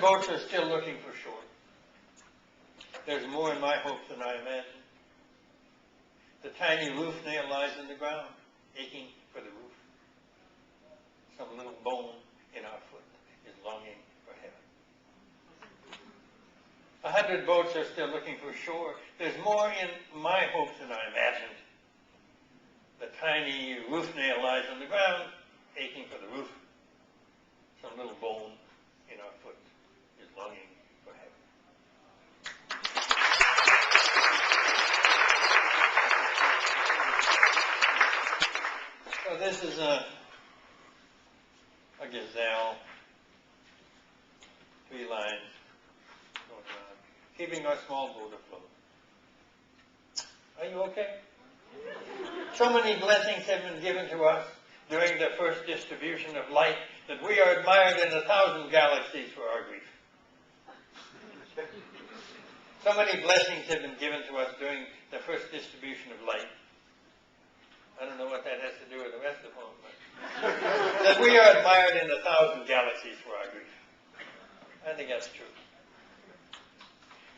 100 boats are still looking for shore. There's more in my hopes than I imagined. The tiny roof nail lies in the ground, aching for the roof. Some little bone in our foot is longing for heaven. 100 boats are still looking for shore. There's more in my hopes than I imagined. The tiny roof nail lies on the ground, aching for the roof. Some little bone in our foot is longing for heaven. So this is a gazelle, 3 lines going on, keeping our small boat afloat. Are you okay? So many blessings have been given to us during the first distribution of light that we are admired in 1,000 galaxies for our grief. So many blessings have been given to us during the first distribution of light. I don't know what that has to do with the rest of them, but that we are admired in 1,000 galaxies for our grief. I think that's true.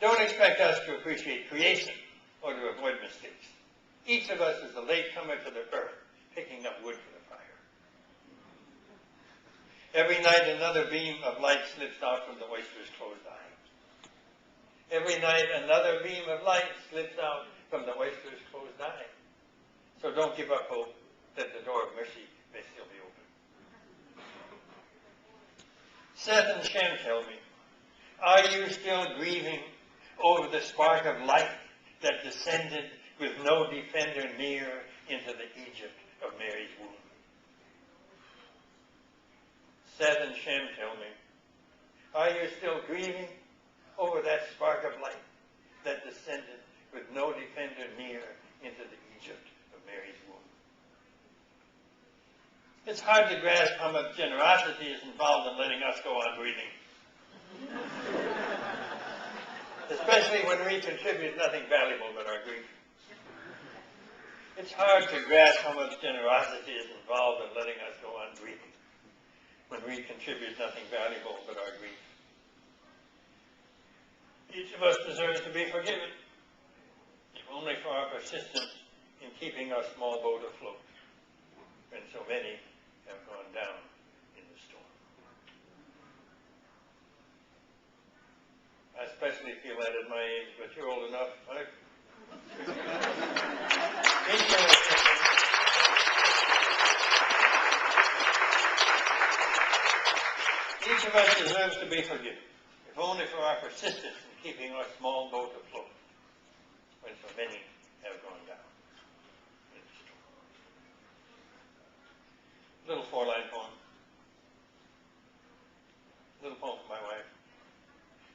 Don't expect us to appreciate creation or to avoid mistakes. Each of us is a latecomer to the earth, picking up wood for the fire. Every night another beam of light slips out from the oyster's closed eye. Every night another beam of light slips out from the oyster's closed eye. So don't give up hope that the door of mercy may still be open. Seth and Shem tell me, are you still grieving over the spark of light that descended with no defender near into the Egypt of Mary's womb? Seth and Shem tell me, are you still grieving over that spark of light that descended with no defender near into the Egypt of Mary's womb? It's hard to grasp how much generosity is involved in letting us go on breathing. Especially when we contribute nothing valuable but our grief. It's hard to grasp how much generosity is involved in letting us go on breathing when we contribute nothing valuable but our grief. Each of us deserves to be forgiven, if only for our persistence in keeping our small boat afloat, when so many have gone down in the storm. I especially feel that at my age, but you're old enough. Each of us deserves to be forgiven, if only for our persistence in keeping our small boat afloat, when so many have gone down in the storm. Little 4-line poem. Little poem for my wife.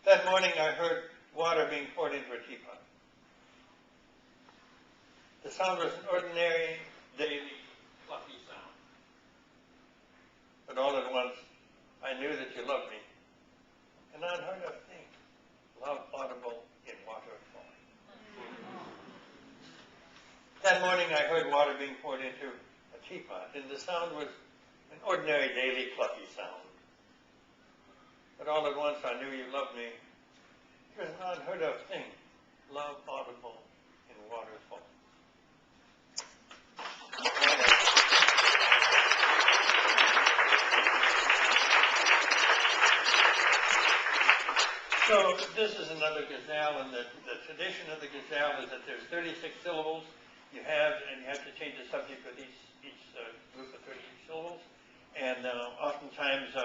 That morning I heard water being poured into a teapot. The sound was an ordinary, daily, fluffy sound. But all at once, I knew that you loved me. An unheard of thing. Love audible in water falling. That morning I heard water being poured into a teapot, and the sound was an ordinary, daily, fluffy sound. But all at once I knew you loved me. It was an unheard of thing. Love audible in water falling. So this is another gazelle, and the tradition of the gazelle is that there's 36 syllables you have, and you have to change the subject with each group of 36 syllables. And oftentimes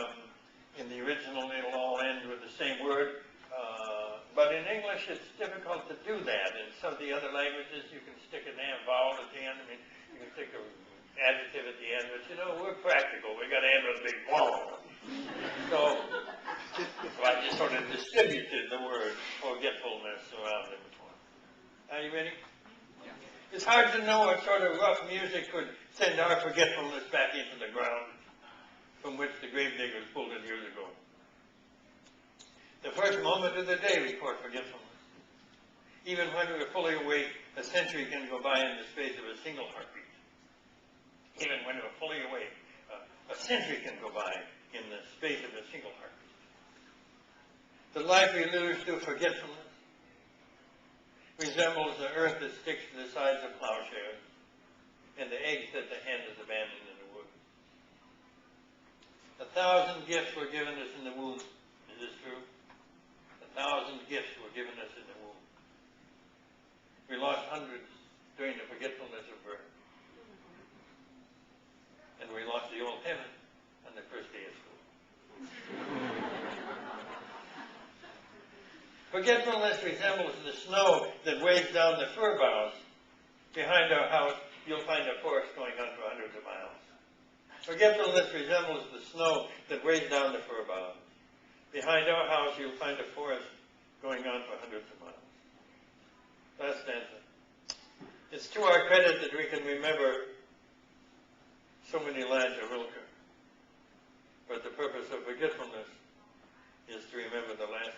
in the original it'll all end with the same word. But in English it's difficult to do that. In some of the other languages you can stick a damn vowel at the end. I mean, you can stick an adjective at the end, but you know, we're practical. We got to end with a big vowel. So I just sort of distributed the word forgetfulness around in the poem. Are you ready? Yeah. It's hard to know what sort of rough music could send our forgetfulness back into the ground from which the gravediggers pulled it years ago. The first moment of the day we court forgetfulness. Even when we're fully awake, a century can go by in the space of a single heartbeat. Even when we're fully awake, a century can go by in the space of a single heartbeat. The life we lose through forgetfulness resembles the earth that sticks to the sides of plowshares and the eggs that the hen has abandoned in the wood. 1,000 gifts were given us in the womb. Is this true? 1,000 gifts were given us in the womb. We lost hundreds during the forgetfulness of birth. And we lost the old heaven on the first day of school. Forgetfulness resembles the snow that weighs down the fir boughs. Behind our house, you'll find a forest going on for hundreds of miles. Forgetfulness resembles the snow that weighs down the fir boughs. Behind our house, you'll find a forest going on for hundreds of miles. Last stanza. It's to our credit that we can remember so many lines of Rilke. But the purpose of forgetfulness is to remember the last